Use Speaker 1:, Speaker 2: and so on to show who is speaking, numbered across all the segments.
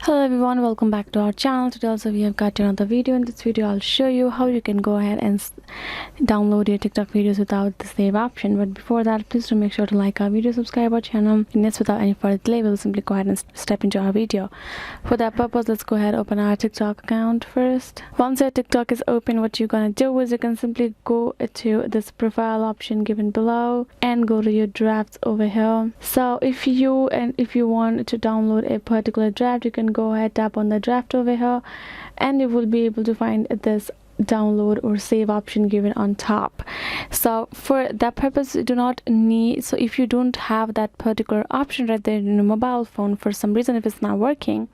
Speaker 1: Hello everyone, welcome back to our channel. Today also we have got another video. In this video I'll show you how you can go ahead and download your TikTok videos without the save option. But before that, please do make sure to like our video, subscribe our channel, and yes, without any further delay we'll simply go ahead and step into our video. For that purpose, let's go ahead and open our TikTok account first. Once your TikTok is open, what you're gonna do is you can simply go to this profile option given below and go to your drafts over here. So if you want to download a particular draft, you can go ahead, tap on the draft over here, and you will be able to find this download or save option given on top. So for that purpose, you do not need, so if you don't have that particular option right there in your mobile phone, for some reason if it's not working,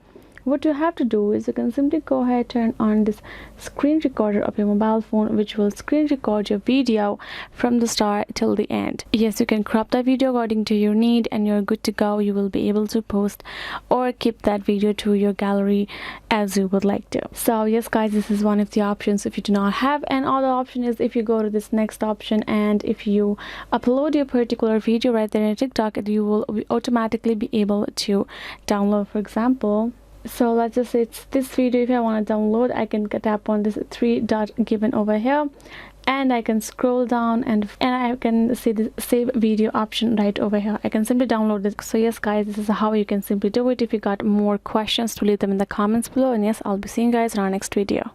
Speaker 1: what you have to do is you can simply go ahead, turn on this screen recorder of your mobile phone, which will screen record your video from the start till the end. Yes, you can crop that video according to your need and you're good to go. You will be able to post or keep that video to your gallery as you would like to. So yes guys, this is one of the options if you do not have. And other option is if you go to this next option and if you upload your particular video right there in TikTok, you will automatically be able to download. For example, so let's just say it's this video. If I want to download, I can tap on this three dot given over here and I can scroll down and I can see the save video option right over here. I can simply download it. So yes guys, this is how you can simply do it. If you got more questions, to leave them in the comments below, and yes, I'll be seeing you guys in our next video.